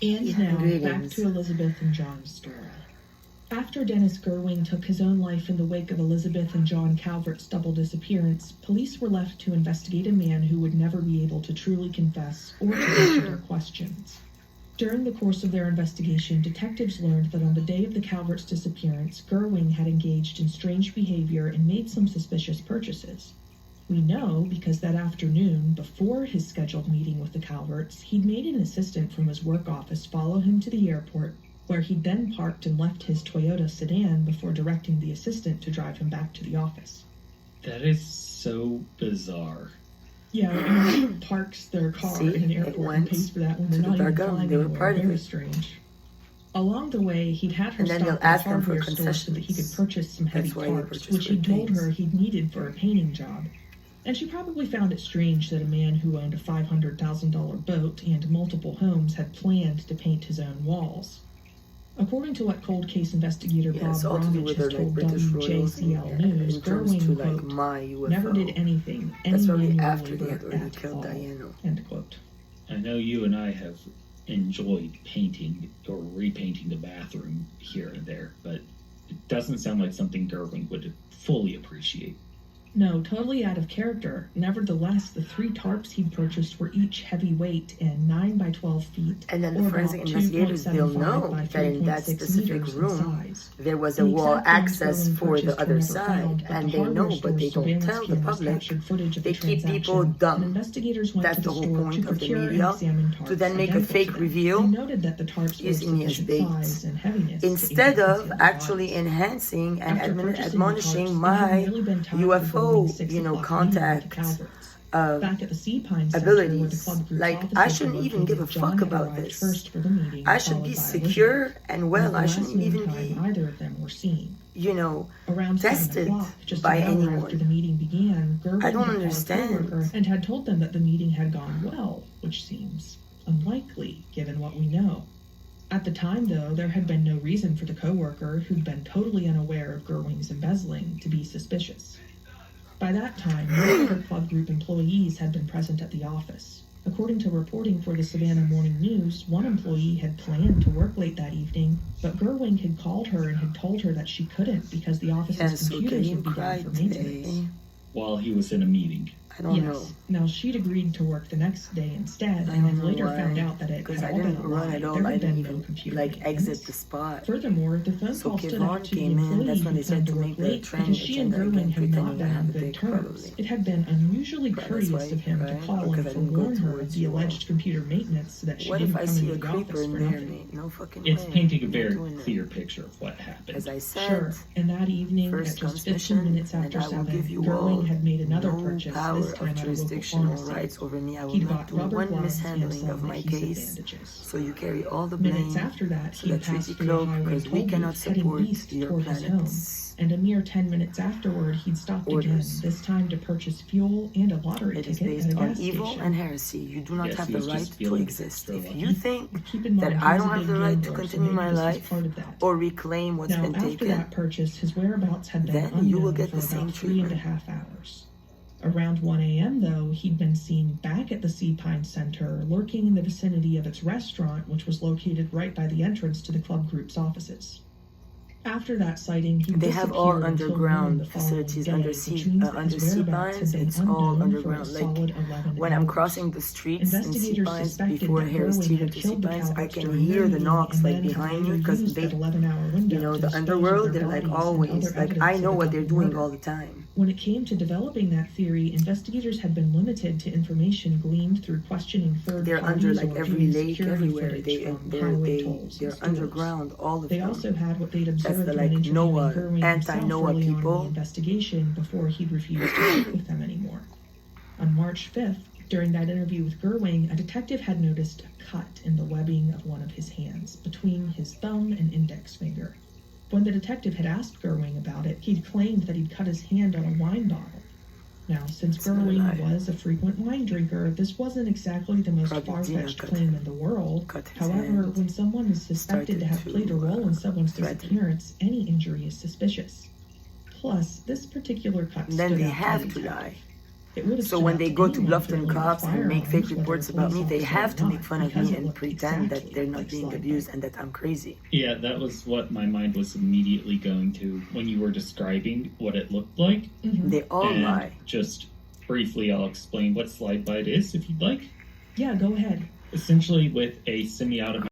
And now, back to Elizabeth and John's story. After Dennis Gerwing took his own life in the wake of Elizabeth and John Calvert's double disappearance, police were left to investigate a man who would never be able to truly confess or to answer their questions. During the course of their investigation, detectives learned that on the day of the Calvert's disappearance, Gerwing had engaged in strange behavior and made some suspicious purchases. We know because that afternoon, before his scheduled meeting with the Calverts, he'd made an assistant from his work office follow him to the airport, where he then parked and left his Toyota sedan before directing the assistant to drive him back to the office. That is so bizarre. Yeah, who parks their car in an airport and pays for that when they're not even flying anywhere? Very strange. Along the way, he'd had her stop at a hardware store so that he could purchase some heavy tarps, which he told her he'd needed for a painting job. And she probably found it strange that a man who owned a $500,000 boat and multiple homes had planned to paint his own walls. According to what cold case investigator Bob Bromwich has told WJCL News, Gerwing, quote, never did anything, any manual labor at all, end quote. I know you and I have enjoyed painting or repainting the bathroom here and there, but it doesn't sound like something Gerwing would fully appreciate. No, totally out of character. Nevertheless, the 3 tarps he'd purchased were each heavyweight and 9 by 12 feet, and then the forensic investigators will know that in that specific room there was a wall access for the other side, and they know, but they don't tell the public. They keep people dumb. That's the whole point of the media, to then make a fake reveal using his bait, instead of actually enhancing and admonishing my UFO contacts abilities. Like, I shouldn't even give a fuck about this. I should be secure and well. I shouldn't even be, tested by anyone. I don't understand. And had told them that the meeting had gone well, which seems unlikely given what we know. At the time, though, there had been no reason for the coworker, who'd been totally unaware of Gerwing's embezzling, to be suspicious. By that time, most of her club group employees had been present at the office. According to reporting for the Savannah Morning News, one employee had planned to work late that evening, but Gerwing had called her and had told her that she couldn't because the office's computers would be down for maintenance. While he was in a meeting. I don't know. Now, she'd agreed to work the next day instead, and then later found out that it had all been a lie. There had been no computer exit the spot. Furthermore, the phone call stood out to the employee who planned to work late because she and Gerwing had not been on good terms. It had been unusually courteous of him to call and forewarn her of the alleged computer maintenance so that she didn't come into the office for nothing. It's painting a very clear picture of what happened. As I said, sure, and that evening, at just 15 minutes after 7, Gerwing had made another purchase, this time at a local pharmacy. Over me, I will He'd not bought do rubber one gloves mishandling and of my case. bandages. So you carry all the blame. Minutes after that, to he the passed treaty through cloak, a highway because we toll cannot booth heading support east your toward his home. planets. And a mere 10 minutes afterward, he'd stopped again, this time to purchase fuel and a lottery It is ticket based at a on gas evil station. and heresy. You do not have the right to exist. If you think Keep in mind, that he I was don't a have the big right to gambler, so continue maybe my this was life part of that. or reclaim what's Now, been after taken, that purchase, his whereabouts had been then unknown you will get for the same about 3.5 treatment. hours. Around 1 a.m., though, he'd been seen back at the Sea Pine Center, lurking in the vicinity of its restaurant, which was located right by the entrance to the club group's offices. After that sighting, he They have all disappeared until noon underground the following facilities day, under which sea means that his whereabouts had been it's all unknown for a underground. solid Like 11 when I'm hours. crossing the streets in Sea Investigators Pines suspected before that Harris Gerwing Street had to Sea killed the Pines, I Calverts can during hear their the meeting knocks and like then behind had me because used they, that 11-hour window to the dispose of underworld, their they're like bodies and always. other Like evidence I of know the what they're double doing murder. all the time. When it came to developing that theory, investigators had been limited to information gleaned through questioning third They're parties under like or every viewing lake security everywhere. footage from highway tolls and They're stores. underground, all of They them. also had what they'd That's observed the when like interviewing Noah, Gerwing himself anti-Noah early on in the people. investigation before he'd refused to speak with them anymore. On March 5th, during that interview with Gerwing, a detective had noticed a cut in the webbing of one of his hands, between his thumb and index finger. When the detective had asked Gerwing about it, he'd claimed that he'd cut his hand on a wine bottle. Now, since Gerwing was a frequent wine drinker, this wasn't exactly the most far-fetched claim in the world. However, when someone is suspected to have played a role in someone's disappearance, any injury is suspicious. Plus, this particular cut Then stood they out have the to detective. lie. So when they go to Bluffton cops and make fake reports about me, they have to make fun of me and pretend that they're not being abused and that I'm crazy. Yeah, that was what my mind was immediately going to when you were describing what it looked like. They all lie. Just briefly, I'll explain what slide bite is if you'd like. Yeah, go ahead. Essentially, with a semi-automatic